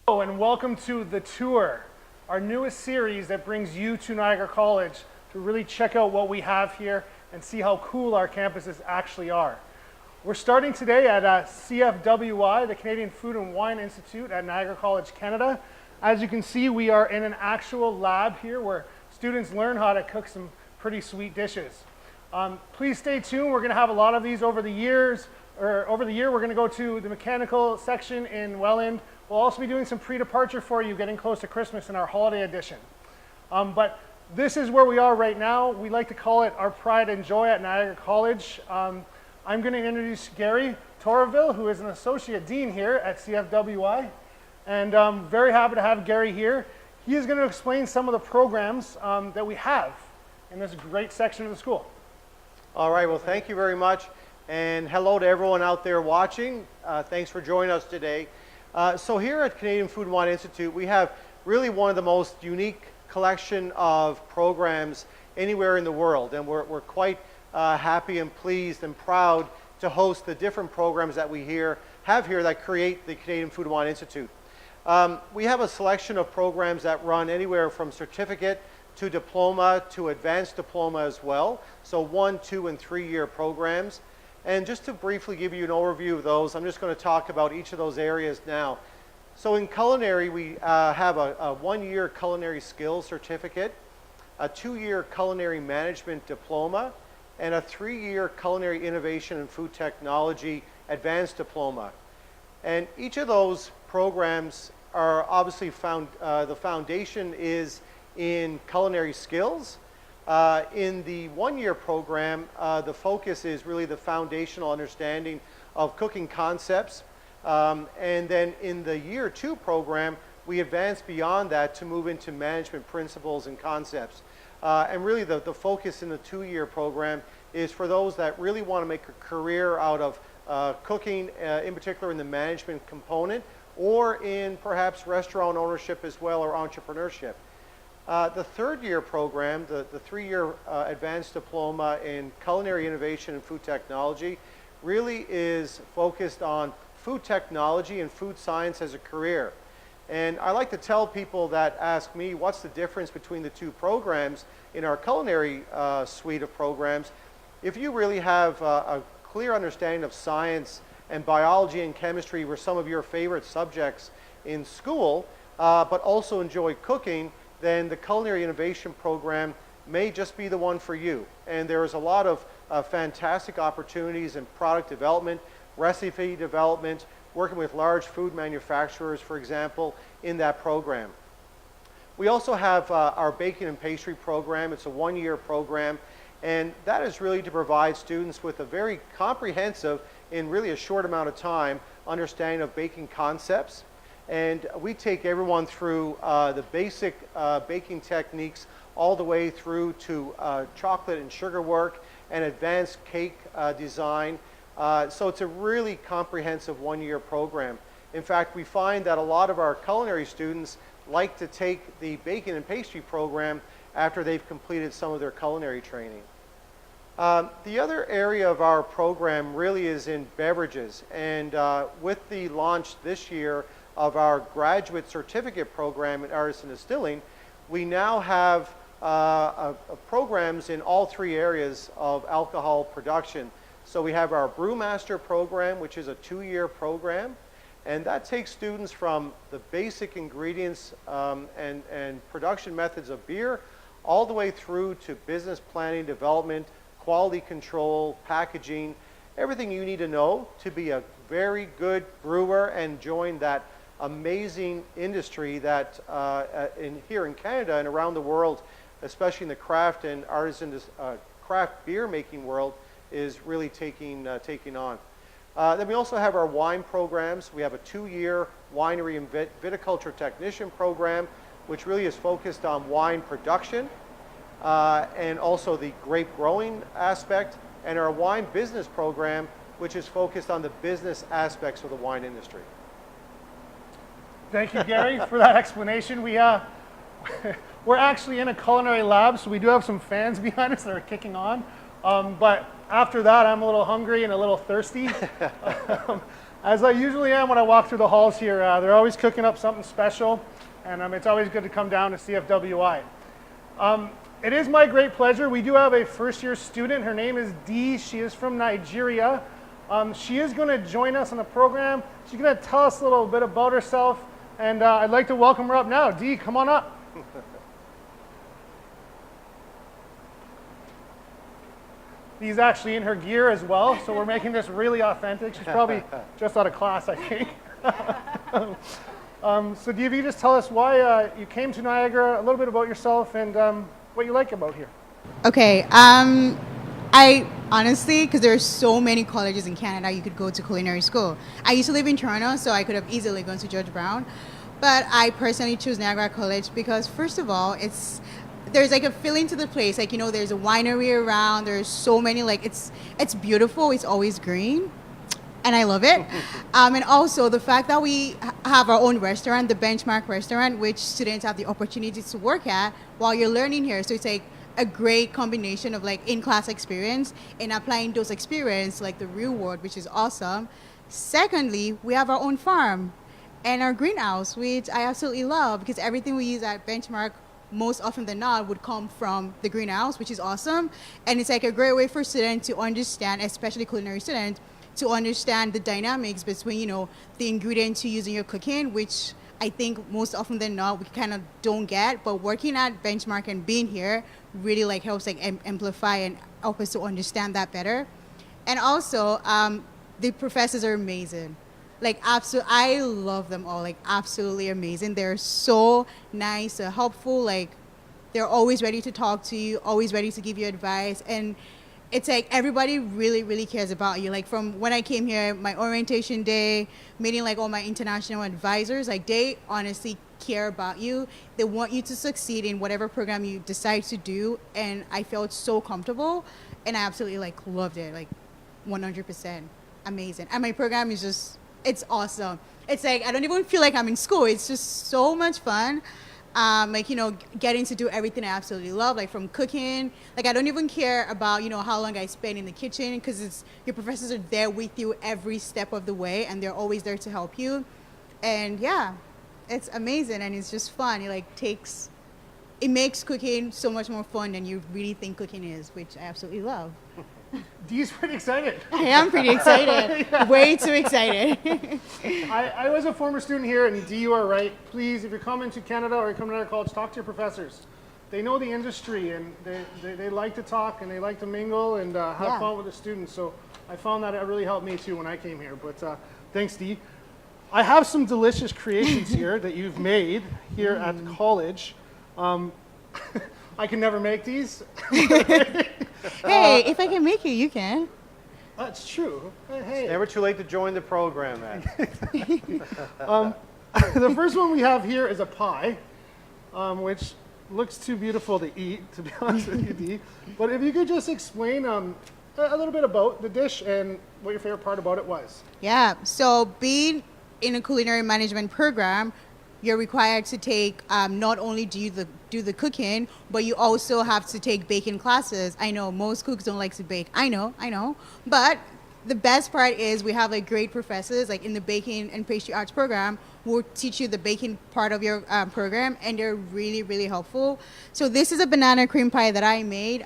Hello and welcome to The Tour, our newest series that brings you to Niagara College to really check out what we have here and see how cool our campuses actually are. We're starting today at CFWI, the Canadian Food and Wine Institute at Niagara College, Canada. As you can see, we are in an actual lab here where students learn how to cook some pretty sweet dishes. Please stay tuned. We're going to have a lot of these over the year. We're going to go to the mechanical section in Welland. We'll also be doing some pre-departure for you, getting close to Christmas in our holiday edition. But this is where we are right now. We like to call it our pride and joy at Niagara College. I'm going to introduce Gary Torreville, who is an associate dean here at CFWI. And I'm very happy to have Gary here. He is going to explain some of the programs that we have in this great section of the school. All right, well, thank you very much. And hello to everyone out there watching. Thanks for joining us today. So here at Canadian Food and Wine Institute, we have really one of the most unique collection of programs anywhere in the world. And we're quite happy and pleased and proud to host the different programs that we have here that create the Canadian Food and Wine Institute. We have a selection of programs that run anywhere from certificate to diploma to advanced diploma as well. So 1, 2, and 3-year programs. And just to briefly give you an overview of those, I'm just going to talk about each of those areas now. So in culinary, we have a 1-year culinary skills certificate, a 2-year culinary management diploma, and a 3-year culinary innovation and food technology advanced diploma. And each of those programs are obviously the foundation is in culinary skills. In the 1-year program, the focus is really the foundational understanding of cooking concepts. And then in the year 2 program, we advance beyond that to move into management principles and concepts. And really the focus in the 2-year program is for those that really want to make a career out of cooking, in particular in the management component, or in perhaps restaurant ownership as well, or entrepreneurship. The 3rd-year program, the 3-year advanced diploma in culinary innovation and food technology, really is focused on food technology and food science as a career. And I like to tell people that ask me what's the difference between the 2 programs in our culinary suite of programs. If you really have a clear understanding of science and biology and chemistry were some of your favorite subjects in school, but also enjoy cooking, then the culinary innovation program may just be the one for you. And there is a lot of fantastic opportunities in product development, recipe development, working with large food manufacturers, for example, in that program. We also have our baking and pastry program. It's a 1-year program, and that is really to provide students with a very comprehensive, in really a short amount of time, understanding of baking concepts. And we take everyone through the basic baking techniques all the way through to chocolate and sugar work and advanced cake design. So it's a really comprehensive 1-year program. In fact, we find that a lot of our culinary students like to take the baking and pastry program after they've completed some of their culinary training. The other area of our program really is in beverages. And with the launch this year of our graduate certificate program in artisan distilling, we now have programs in all 3 areas of alcohol production. So we have our Brewmaster program, which is a 2-year program, and that takes students from the basic ingredients and production methods of beer all the way through to business planning, development, quality control, packaging, everything you need to know to be a very good brewer and join that amazing industry that here in Canada and around the world, especially in the craft and artisan craft beer making world, is really taking on. Then we also have our wine programs. We have a 2-year winery and viticulture technician program, which really is focused on wine production and also the grape growing aspect, and our wine business program, which is focused on the business aspects of the wine industry. Thank you, Gary, for that explanation. We're actually in a culinary lab, so we do have some fans behind us that are kicking on. But after that, I'm a little hungry and a little thirsty. As I usually am when I walk through the halls here, they're always cooking up something special, and it's always good to come down to CFWI. It is my great pleasure. We do have a first-year student. Her name is Dee. She is from Nigeria. She is going to join us on the program. She's going to tell us a little bit about herself, and I'd like to welcome her up now. Dee, come on up. He's actually in her gear as well, so we're making this really authentic. She's probably just out of class, I think. So Dee, if you just tell us why you came to Niagara, a little bit about yourself, and what you like about here. Okay, I honestly, because there are so many colleges in Canada, you could go to culinary school. I used to live in Toronto, so I could have easily gone to George Brown, but I personally choose Niagara College because, first of all, there's like a feeling to the place, like, you know, there's a winery around, there's so many, like, it's beautiful, it's always green, and I love it. And also the fact that we have our own restaurant, the Benchmark restaurant, which students have the opportunity to work at while you're learning here. So it's like a great combination of like in-class experience and applying those experience like the real world, which is awesome. Secondly, we have our own farm and our greenhouse, which I absolutely love because everything we use at Benchmark most often than not would come from the greenhouse, which is awesome. And it's like a great way for students to understand, especially culinary students, to understand the dynamics between, you know, the ingredients you use in your cooking, which I think most often than not we kind of don't get. But working at Benchmark and being here really like helps like amplify and help us to understand that better. And also, the professors are amazing. Like, absolutely, I love them all. Like, absolutely amazing. They're so nice, helpful. Like, they're always ready to talk to you, always ready to give you advice. And it's like everybody really, really cares about you. Like, from when I came here, my orientation day, meeting like all my international advisors, like they honestly care about you. They want you to succeed in whatever program you decide to do. And I felt so comfortable, and I absolutely like loved it. Like, 100% amazing. And my program is just, it's awesome. It's like, I don't even feel like I'm in school. It's just so much fun. Like, you know, getting to do everything I absolutely love, like from cooking. Like, I don't even care about, you know, how long I spend in the kitchen because your professors are there with you every step of the way and they're always there to help you. And yeah, it's amazing and it's just fun. It makes cooking so much more fun than you really think cooking is, which I absolutely love. Dee's pretty excited. I am pretty excited. Yeah. Way too excited. I was a former student here, and Dee, you are right. Please, if you're coming to Canada or you're coming to our college, talk to your professors. They know the industry, and they like to talk, and they like to mingle and have fun with the students. So I found that it really helped me, too, when I came here. But thanks, Dee. I have some delicious creations here that you've made here at the college. I can never make these. Hey, if I can make you can. That's true. Hey. It's never too late to join the program, man. The first one we have here is a pie, which looks too beautiful to eat, to be honest with you, Dee. But if you could just explain a little bit about the dish and what your favorite part about it was. Yeah, so being in a culinary management program, you're required to take, not only do you do the cooking, but you also have to take baking classes. I know most cooks don't like to bake. I know. But the best part is we have like great professors like in the baking and pastry arts program who will teach you the baking part of your program, and they're really, really helpful. So this is a banana cream pie that I made.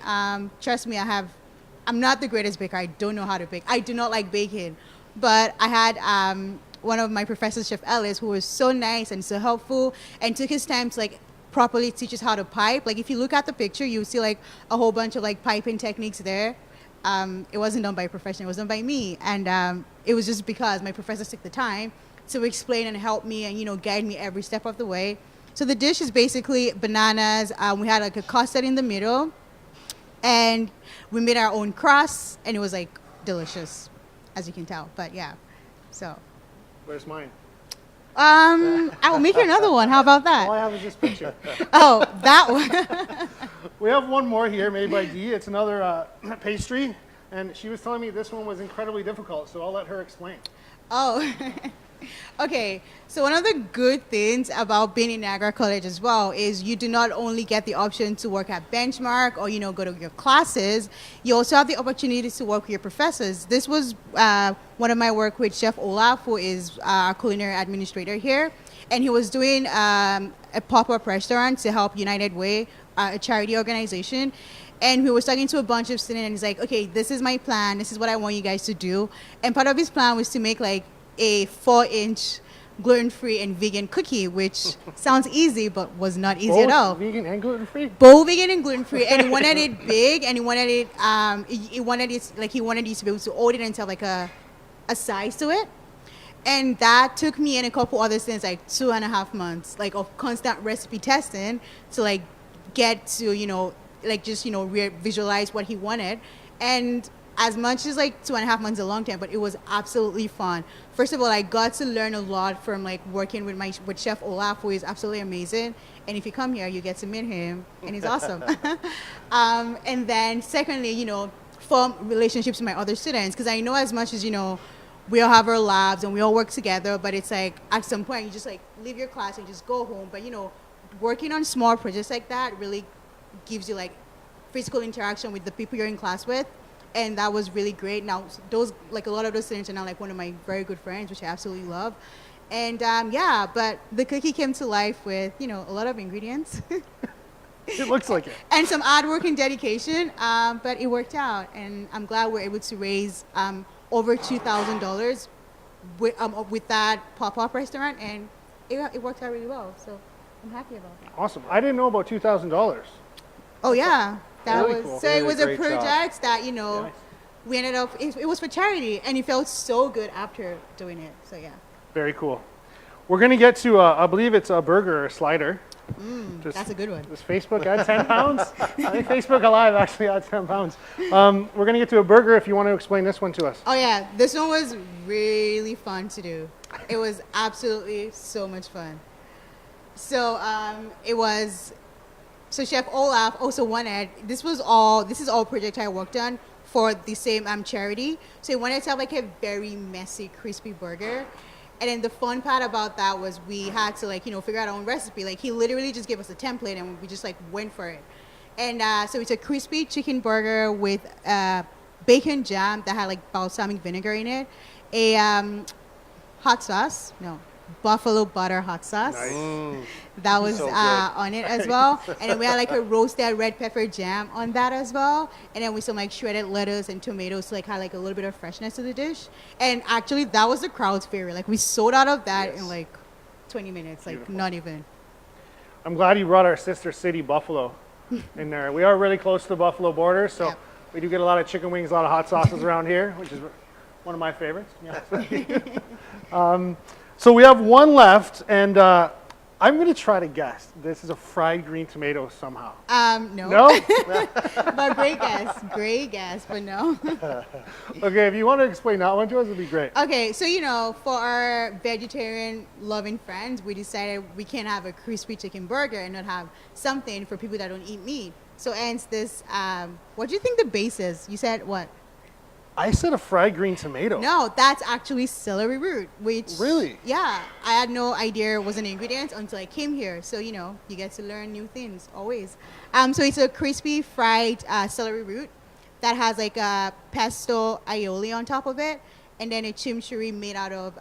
Trust me, I'm not the greatest baker. I don't know how to bake. I do not like baking. But I had one of my professors, Chef Ellis, who was so nice and so helpful and took his time to like properly teach us how to pipe. Like if you look at the picture, you see like a whole bunch of like piping techniques there. It wasn't done by a professional, it was done by me. And it was just because my professors took the time to explain and help me and, you know, guide me every step of the way. So the dish is basically bananas. We had like a custard in the middle and we made our own crust and it was like delicious, as you can tell. But yeah, so. Where's mine? I will make you another one. How about that? All I have is this picture. Oh, that one. We have one more here made by Dee. It's another pastry, and she was telling me this one was incredibly difficult, so I'll let her explain. Oh, Okay, so one of the good things about being in Niagara College as well is you do not only get the option to work at Benchmark or, go to your classes, you also have the opportunity to work with your professors. This was one of my work with Chef Olaf, who is our culinary administrator here, and he was doing a pop-up restaurant to help United Way, a charity organization. And we were talking to a bunch of students, and he's like, okay, this is my plan. This is what I want you guys to do. And part of his plan was to make like a 4-inch gluten-free and vegan cookie, which sounds easy, but was not easy at all. Vegan and gluten-free? Both vegan and gluten-free. And he wanted it big, and he wanted it, he wanted you to be able to hold it and have like a size to it. And that took me and a couple other things like 2.5 months, like of constant recipe testing to like get to, visualize what he wanted. And as much as like 2.5 months is a long time, but it was absolutely fun. First of all, I got to learn a lot from like working with Chef Olaf, who is absolutely amazing. And if you come here, you get to meet him, and he's awesome. And then secondly, form relationships with my other students, because I know as much as, we all have our labs and we all work together, but it's like at some point you just like leave your class and just go home. But, working on small projects like that really gives you like physical interaction with the people you're in class with. And that was really great. Now, a lot of those students are now like one of my very good friends, which I absolutely love. And but the cookie came to life with, a lot of ingredients. It looks like it. And some hard work and dedication, but it worked out. And I'm glad we're able to raise over $2,000 with that pop-up restaurant. And it worked out really well. So I'm happy about that. Awesome. I didn't know about $2,000. Oh, yeah. That Really was cool. so. You It did a was a great job. project that Nice. we ended up. It was for charity, and it felt so good after doing it. So yeah, Very cool. We're going to get to, I believe it's a burger or a slider. that's a good one. Does Facebook add 10 pounds? I think Facebook Alive actually adds 10 pounds. We're going to get to a burger if you want to explain this one to us. Oh yeah, this one was really fun to do. It was absolutely so much fun. So it was. So Chef Olaf also wanted, this is all project I worked on for the same charity. So he wanted to have like a very messy, crispy burger. And then the fun part about that was we had to figure out our own recipe. Like he literally just gave us a template and we just went for it. And so it's a crispy chicken burger with bacon jam that had like balsamic vinegar in it. A buffalo butter hot sauce. Nice. That was So good. on it as well. And then we had like a roasted red pepper jam on that as well. And then with some like shredded lettuce and tomatoes to have like a little bit of freshness to the dish. And actually that was the crowd's favorite. Like we sold out of that Yes. in like 20 minutes, like Beautiful. not even. I'm glad you brought our sister city, Buffalo, in there. We are really close to the Buffalo border, so Yep. we do get a lot of chicken wings, a lot of hot sauces around here, which is one of my favorites. Yeah. So we have one left, and I'm going to try to guess. This is a fried green tomato somehow. No. No? But great guess, but no. Okay, if you want to explain that one to us, it'd be great. Okay, so for our vegetarian loving friends, we decided we can't have a crispy chicken burger and not have something for people that don't eat meat. So hence this, what do you think the base is? You said what? I said a fried green tomato. No, that's actually celery root, which... Really? Yeah, I had no idea it was an ingredient until I came here. So, you get to learn new things, always. So it's a crispy fried celery root that has like a pesto aioli on top of it, and then a chimichurri made out of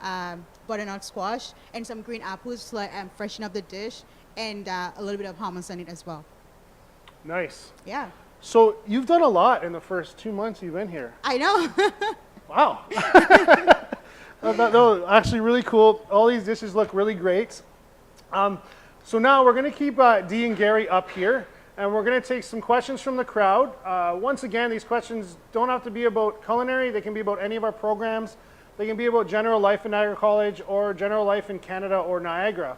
butternut squash and some green apples to freshen up the dish, and a little bit of hummus on it as well. Nice. Yeah, So you've done a lot in the first 2 months you've been here. I know. Wow. That was actually really cool. All these dishes look really great. So now we're going to keep Dee and Gary up here, and we're going to take some questions from the crowd. Once again, these questions don't have to be about culinary. They can be about any of our programs. They can be about general life in Niagara College or general life in Canada or Niagara.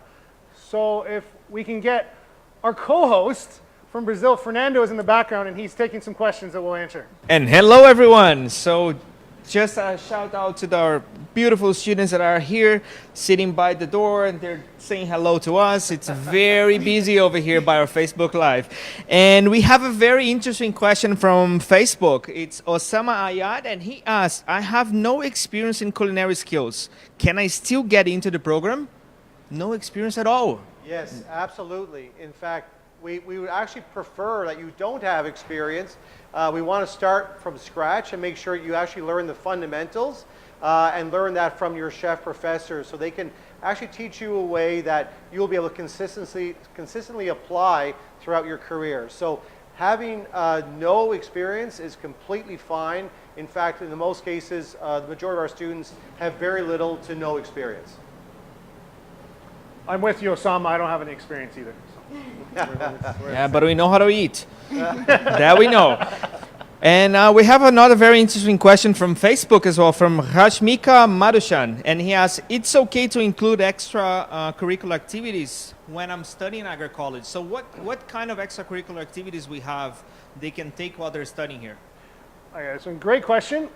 So if we can get our co-host from Brazil, Fernando, is in the background, and he's taking some questions that we'll answer. And hello, everyone. So just a shout out to our beautiful students that are here sitting by the door and they're saying hello to us. It's very busy over here by our Facebook Live. And we have a very interesting question from Facebook. It's Osama Ayad, and he asked, I have no experience in culinary skills. Can I still get into the program? No experience at all. Yes, absolutely. In fact, we would actually prefer that you don't have experience. We want to start from scratch and make sure you actually learn the fundamentals and learn that from your chef professors so they can actually teach you a way that you'll be able to consistently apply throughout your career. So having no experience is completely fine. In fact, in the most cases, the majority of our students have very little to no experience. I'm with you, Osama. I don't have any experience either. Yeah, but we know how to eat. That we know. And we have another very interesting question from Facebook as well, from Rashmika Madushan. And he asks, it's okay to include extra curricular activities when I'm studying Niagara College. So what kind of extracurricular activities we have they can take while they're studying here? Okay, so great question.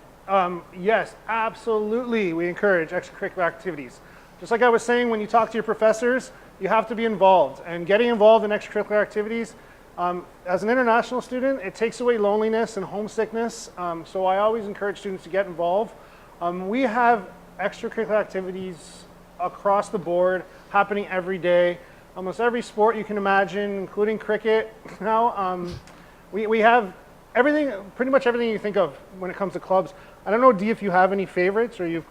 Yes, absolutely. We encourage extracurricular activities. Just like I was saying, when you talk to your professors, you have to be involved. And getting involved in extracurricular activities, as an international student, it takes away loneliness and homesickness. So I always encourage students to get involved. We have extracurricular activities across the board happening every day. Almost every sport you can imagine, including cricket. Now, we have everything, pretty much everything you think of when it comes to clubs. I don't know, Dee, if you have any favorites or you've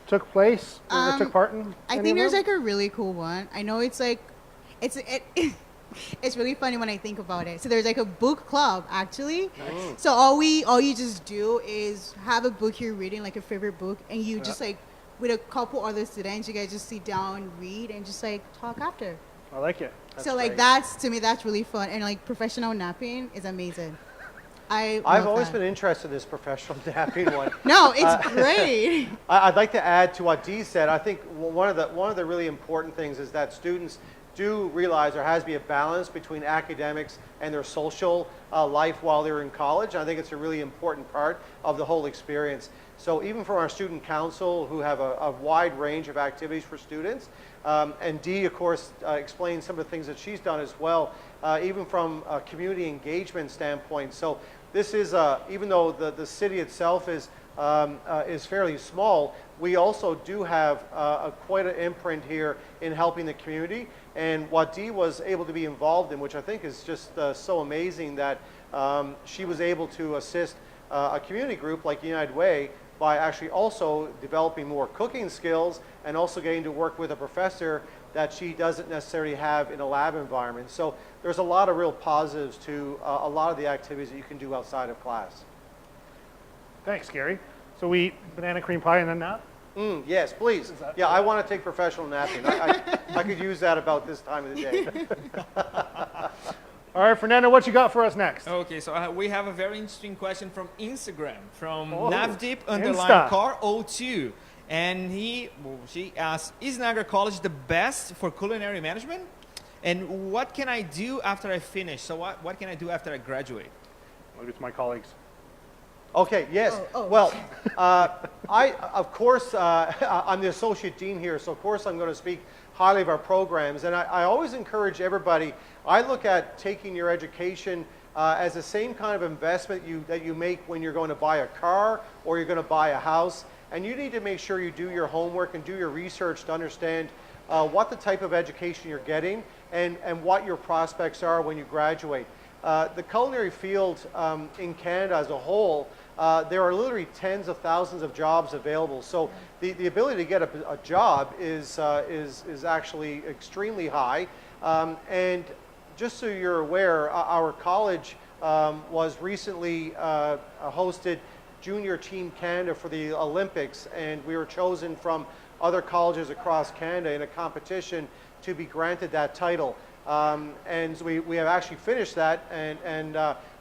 took place or took part in? I think there's like a really cool one. I know it's like, it's really funny when I think about it. So there's like a book club actually. Nice. So all you just do is have a book you're reading, like a favorite book, and you just like with a couple other students, you guys just sit down, read, and just like talk after. I like it. That's so like great. To me that's really fun, and like professional napping is amazing. I've always been interested in this professional napping one. No, it's great. I'd like to add to what Dee said. I think one of the really important things is that students do realize there has to be a balance between academics and their social life while they're in college. I think it's a really important part of the whole experience. So even from our student council, who have a wide range of activities for students, and Dee, of course, explained some of the things that she's done as well, even from a community engagement standpoint. So this is, even though the city itself is fairly small, we also do have quite an imprint here in helping the community. And what Dee was able to be involved in, which I think is just so amazing, that she was able to assist a community group like United Way by actually also developing more cooking skills and also getting to work with a professor that she doesn't necessarily have in a lab environment. So there's a lot of real positives to a lot of the activities that you can do outside of class. Thanks, Gary. So we eat banana cream pie and then nap? Yes, please. Yeah, I want to take professional napping. I could use that about this time of the day. All right, Fernando, what you got for us next? Okay, so we have a very interesting question from Instagram, from Insta. Navdeep_car02. And she asked, is Niagara College the best for culinary management? And what can I do after I finish? So what can I do after I graduate? Maybe it's my colleagues. Okay, yes. Well, of course, I'm the associate dean here, so of course I'm going to speak highly of our programs. And I always encourage everybody, I look at taking your education as the same kind of investment that you make when you're going to buy a car or you're going to buy a house. And you need to make sure you do your homework and do your research to understand what the type of education you're getting and what your prospects are when you graduate. The culinary field in Canada as a whole, there are literally tens of thousands of jobs available. So the ability to get a job is actually extremely high. And just so you're aware, our college was recently hosted Junior Team Canada for the Olympics, and we were chosen from other colleges across Canada in a competition to be granted that title. And so we have actually finished that and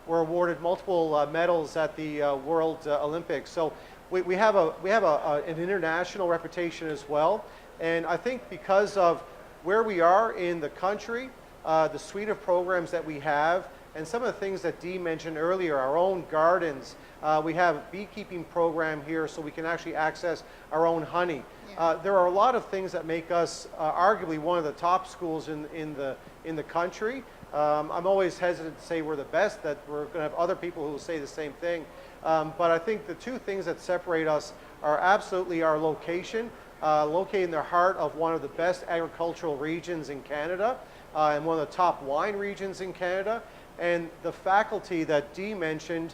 were awarded multiple medals at the World Olympics. So we have an international reputation as well. And I think because of where we are in the country, the suite of programs that we have, and some of the things that Dee mentioned earlier, our own gardens. We have a beekeeping program here so we can actually access our own honey. There are a lot of things that make us arguably one of the top schools in the country. I'm always hesitant to say we're the best, that we're going to have other people who will say the same thing. But I think the two things that separate us are absolutely our location, located in the heart of one of the best agricultural regions in Canada, and one of the top wine regions in Canada. And the faculty that Dee mentioned,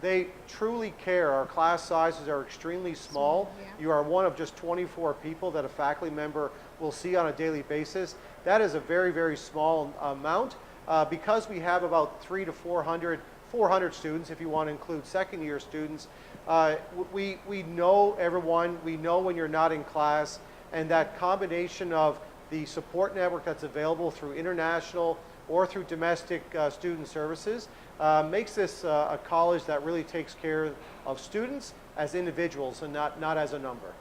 they truly care. Our class sizes are extremely small. You are one of just 24 people that a faculty member will see on a daily basis. That is a very, very small amount. Because we have about 300 to 400 students, if you want to include second year students, we know everyone, we know when you're not in class, and that combination of the support network that's available through international or through domestic student services makes this a college that really takes care of students as individuals and not as a number.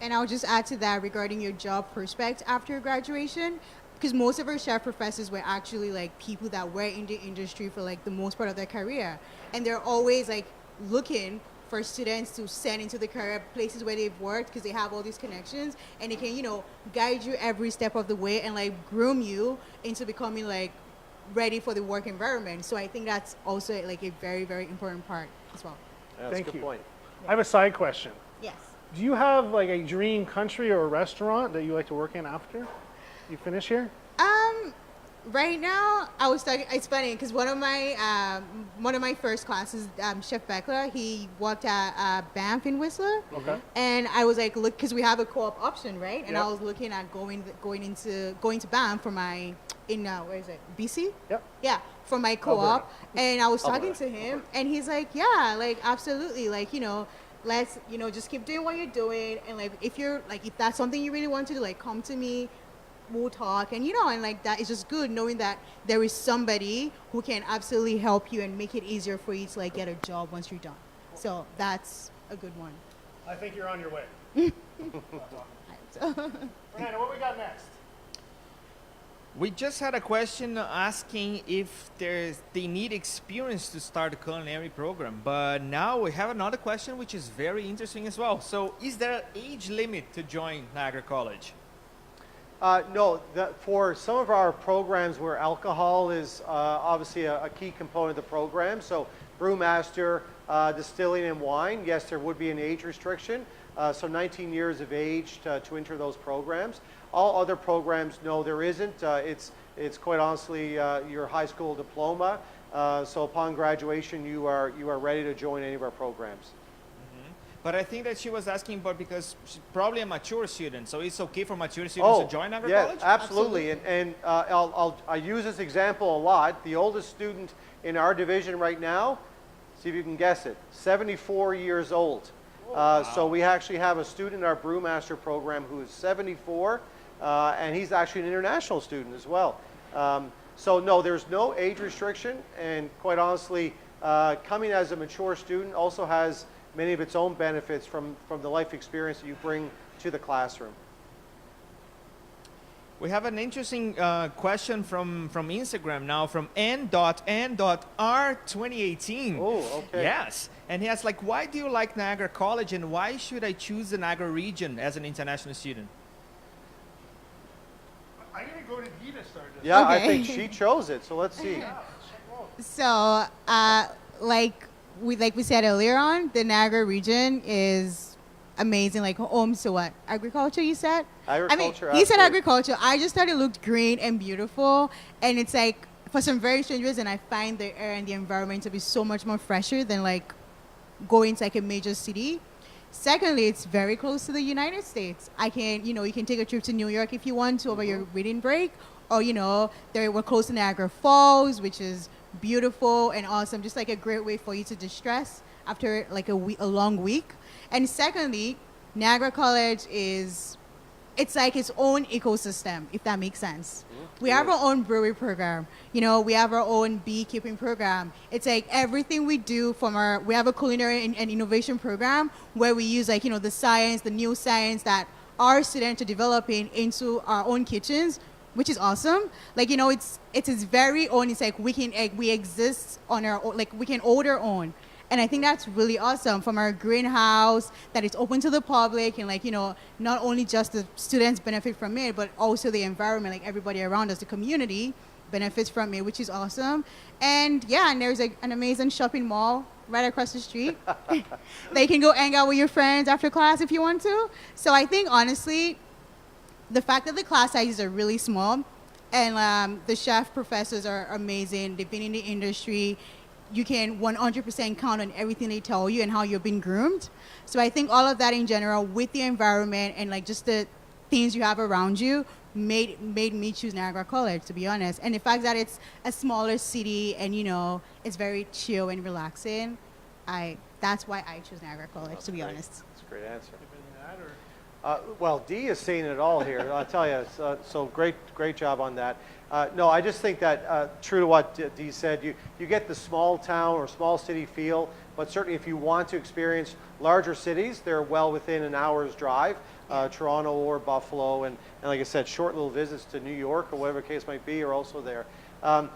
And I'll just add to that regarding your job prospect after graduation, because most of our chef professors were actually like people that were in the industry for like the most part of their career, and they're always like looking for students to send into the career places where they've worked, because they have all these connections and they can, you know, guide you every step of the way and like groom you into becoming like ready for the work environment. So I think that's also like a very, very important part as well. Yeah, that's Thank a good you. point. I have a side question. Yes. Do you have like a dream country or a restaurant that you like to work in after you finish here? Right now, I was talking. It's funny because one of my first classes, Chef Beckler, he worked at Banff in Whistler. Okay. And I was like, look, because we have a co-op option, right? And Yep. I was looking at going to Banff for my where is it? BC? Yep. Yeah, for my co-op. And I was talking Alberta. to him, and he's like, yeah, like absolutely, like let's just keep doing what you're doing, and like if that's something you really want to do, like come to me. We'll talk, and and like that is just good knowing that there is somebody who can absolutely help you and make it easier for you to like get a job once you're done. So that's a good one. I think you're on your way. So, Fernando, what we got next? We just had a question asking if they need experience to start a culinary program, but now we have another question which is very interesting as well. So is there an age limit to join Niagara College? No, for some of our programs where alcohol is obviously a key component of the program, so brewmaster, distilling and wine, yes, there would be an age restriction, so 19 years of age to enter those programs. All other programs, no, there isn't. It's quite honestly your high school diploma, so upon graduation you are ready to join any of our programs. But I think that she was asking about because she's probably a mature student, so it's okay for mature students to join Niagara College? Absolutely. And I use this example a lot. The oldest student in our division right now, see if you can guess it, 74 years old. So we actually have a student in our brewmaster program who is 74, and he's actually an international student as well. So no, there's no age restriction, and quite honestly, coming as a mature student also has many of its own benefits from the life experience that you bring to the classroom. We have an interesting question from Instagram now, from n.n.r2018. Oh, okay. Yes, and he asks, like, why do you like Niagara College and why should I choose the Niagara region as an international student? I'm going to go to Dee to start this. Yeah, I Okay. think she chose it, so let's see. So, like we said earlier on, the Niagara region is amazing. Like home to what? Agriculture, you said? Agriculture, He said absolutely. agriculture. I just thought it looked green and beautiful. And it's like, for some very strange reason, I find the air and the environment to be so much more fresher than like going to like a major city. Secondly, it's very close to the United States. You can take a trip to New York if you want to over your reading break. Or, we're close to Niagara Falls, which is beautiful and awesome. Just like a great way for you to distress after like a long week. And secondly, Niagara College it's like its own ecosystem, if that makes sense. We have our own brewery program. We have our own beekeeping program. It's like everything we do we have a culinary and innovation program where we use like, the science, the new science that our students are developing into our own kitchens which is awesome. Like, you know, it's its very own. It's like we exist on our own, like we can hold our own. And I think that's really awesome, from our greenhouse, that it's open to the public, and like, you know, not only just the students benefit from it, but also the environment, like everybody around us, the community benefits from it, which is awesome. And yeah, and there's an amazing shopping mall right across the street. That you can go hang out with your friends after class if you want to. So I think honestly, the fact that the class sizes are really small, and the chef professors are amazing, they've been in the industry, you can 100% count on everything they tell you and how you've been groomed. So I think all of that in general, with the environment and like just the things you have around you, made me choose Niagara College, to be honest. And the fact that it's a smaller city and, you know, it's very chill and relaxing, that's why I chose Niagara College, to be honest. That's a great answer. Well, Dee is saying it all here. I'll tell you. So great job on that. No, I just think that true to what Dee said, you get the small town or small city feel, but certainly if you want to experience larger cities, they're well within an hour's drive. Toronto or Buffalo, and like I said, short little visits to New York or whatever the case might be are also there. And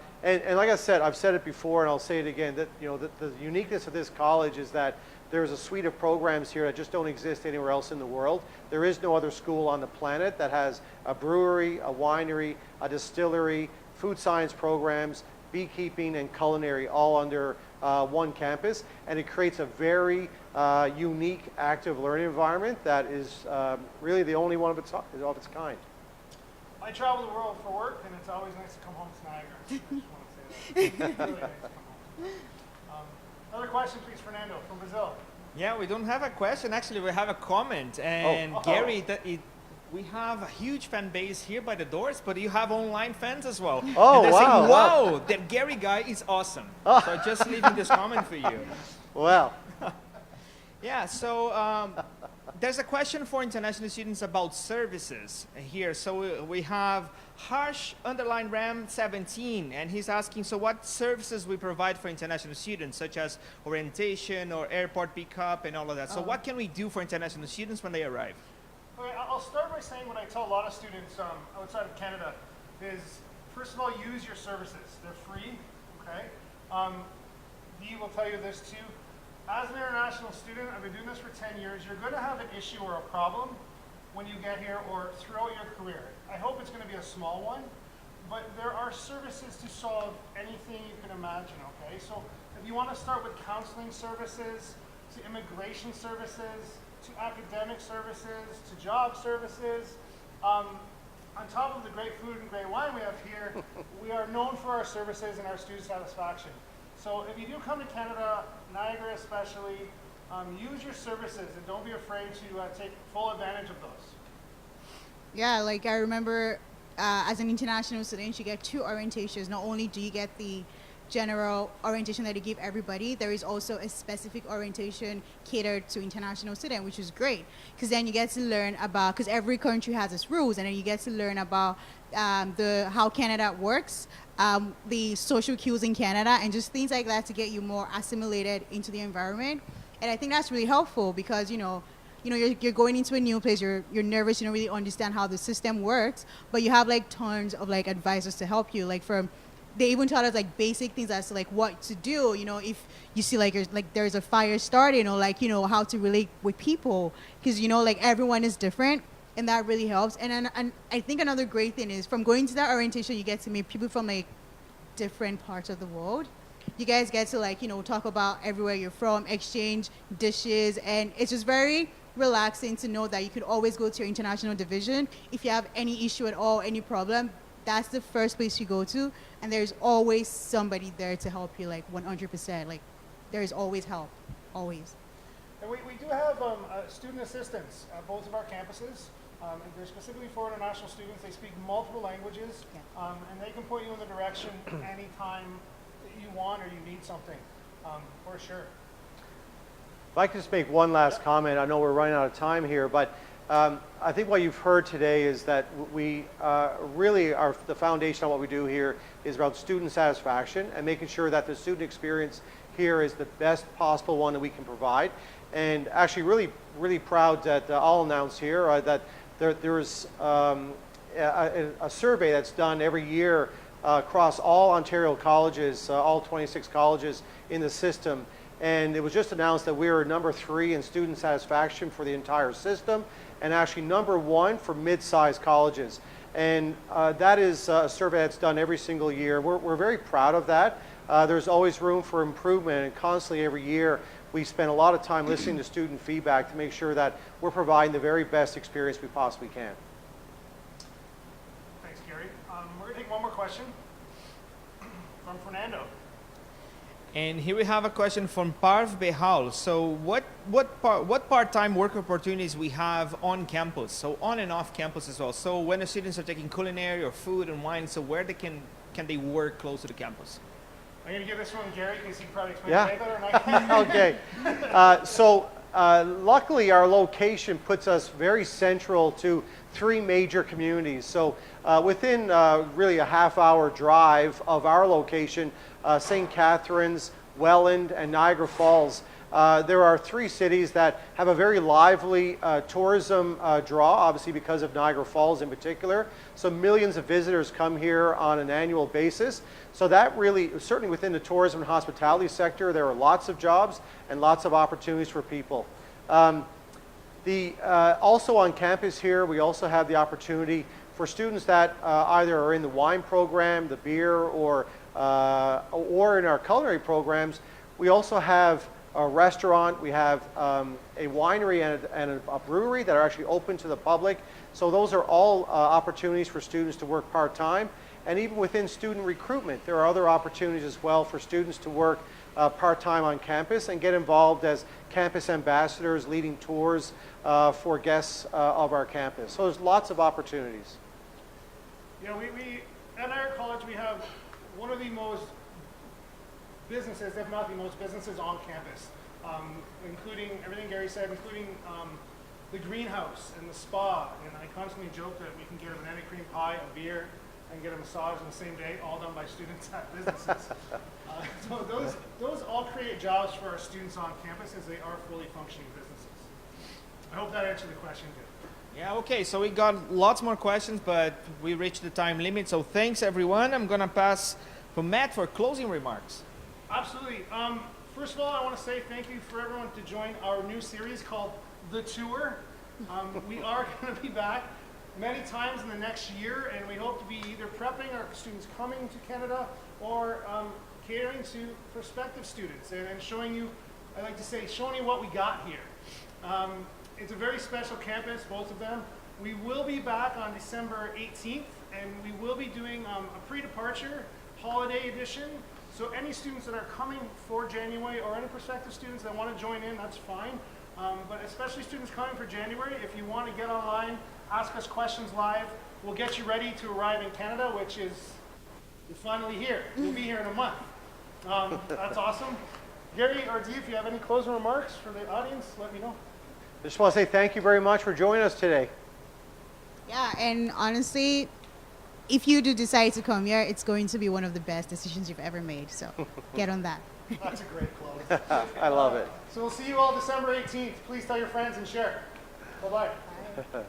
like I said, I've said it before and I'll say it again, that, you know, the uniqueness of this college is that there's a suite of programs here that just don't exist anywhere else in the world. There is no other school on the planet that has a brewery, a winery, a distillery, food science programs, beekeeping, and culinary all under one campus, and it creates a very unique active learning environment that is really the only one of its kind. I travel the world for work, and it's always nice to come home to Niagara. I just want to say that. It's really nice to come home. Another question, please, Fernando, from Brazil. Yeah, we don't have a question. Actually, we have a comment. And Gary, we have a huge fan base here by the doors, but you have online fans as well. Oh, and they're wow. saying, wow, that Gary guy is awesome. So just leaving this comment for you. Well. Yeah, so there's a question for international students about services here. So we have Harsh _ Ram 17, and he's asking, so what services we provide for international students, such as orientation or airport pickup and all of that. So what can we do for international students when they arrive? Okay, I'll start by saying what I tell a lot of students outside of Canada is, first of all, use your services. They're free, okay? Dee will tell you this too. As an international student, I've been doing this for 10 years, you're going to have an issue or a problem when you get here or throughout your career. I hope it's going to be a small one, but there are services to solve anything you can imagine, okay? So if you want to start with counseling services, to immigration services, to academic services, to job services, on top of the great food and great wine we have here, we are known for our services and our student satisfaction. So if you do come to Canada, Niagara especially, use your services and don't be afraid to take full advantage of those. Yeah, like I remember as an international student, you get 2 orientations. Not only do you get the general orientation that they give everybody, there is also a specific orientation catered to international students, which is great, because then you get to learn about, because every country has its rules, and then you get to learn about how Canada works, the social cues in Canada, and just things like that to get you more assimilated into the environment. And I think that's really helpful because, you're going into a new place, you're nervous, you don't really understand how the system works, but you have like tons of like advisors to help you, like they even taught us like basic things as to like what to do, if you see like there's a fire starting, or like, how to relate with people, because like everyone is different, and that really helps. And I think another great thing is, from going to that orientation, you get to meet people from like different parts of the world. You guys get to like, talk about everywhere you're from, exchange dishes, and it's just very relaxing to know that you could always go to your international division. If you have any issue at all, any problem, that's the first place you go to, and there's always somebody there to help you, like 100%. Like, there's always help, always. And we do have student assistants at both of our campuses. And they're specifically for international students. They speak multiple languages, and they can point you in the direction anytime that you want or you need something, for sure. If I could just make one last comment, I know we're running out of time here, but I think what you've heard today is that we really are, the foundation of what we do here is about student satisfaction and making sure that the student experience here is the best possible one that we can provide. And actually really proud that I'll announce here that there's a survey that's done every year across all Ontario colleges, all 26 colleges in the system. And it was just announced that we were number 3 in student satisfaction for the entire system, and actually number 1 for mid-sized colleges. And that is a survey that's done every single year. We're very proud of that. There's always room for improvement, and constantly every year we spend a lot of time listening to student feedback to make sure that we're providing the very best experience we possibly can. Thanks, Gary. We're going to take one more question from Fernando. And here we have a question from Parv Behal. So what part-time work opportunities we have on campus? So on and off campus as well. So when the students are taking culinary or food and wine, so where they can they work close to the campus? I'm going to give this one to Gary because he can probably explain it way better than I can. Okay. Luckily, our location puts us very central to 3 major communities. So within really a half-hour drive of our location, St. Catharines, Welland, and Niagara Falls, there are 3 cities that have a very lively tourism draw, obviously because of Niagara Falls in particular. So millions of visitors come here on an annual basis. So that really, certainly within the tourism and hospitality sector, there are lots of jobs and lots of opportunities for people. Also on campus here, we also have the opportunity for students that either are in the wine program, the beer, or in our culinary programs. We also have a restaurant, we have a winery and a brewery that are actually open to the public. So those are all opportunities for students to work part-time. And even within student recruitment, there are other opportunities as well for students to work part-time on campus and get involved as campus ambassadors, leading tours for guests of our campus. So there's lots of opportunities. Yeah, we at Niagara College, we have one of the most businesses, if not the most businesses on campus, including everything Gary said, including the greenhouse and the spa. And I constantly joke that we can get a banana cream pie, a beer, and get a massage on the same day, all done by students at businesses. So those all create jobs for our students on campus as they are fully functioning businesses. I hope that answered the question good. Yeah, okay, so we got lots more questions, but we reached the time limit. So thanks, everyone. I'm going to pass for Matt for closing remarks. Absolutely. First of all, I want to say thank you for everyone to join our new series called The Tour. We are going to be back many times in the next year, and we hope to be either prepping our students coming to Canada or catering to prospective students and showing you, I like to say, showing you what we got here. It's a very special campus, both of them. We will be back on December 18th, and we will be doing a pre-departure holiday edition. So any students that are coming for January or any prospective students that want to join in, that's fine. But especially students coming for January, if you want to get online, ask us questions live. We'll get you ready to arrive in Canada, which is you're finally here. You'll be here in a month. That's awesome. Gary or Dee, if you have any closing remarks for the audience, let me know. I just want to say thank you very much for joining us today. Yeah, and honestly, if you do decide to come here, it's going to be one of the best decisions you've ever made. So get on that. That's a great close. I love it. So we'll see you all December 18th. Please tell your friends and share. Bye-bye. Bye.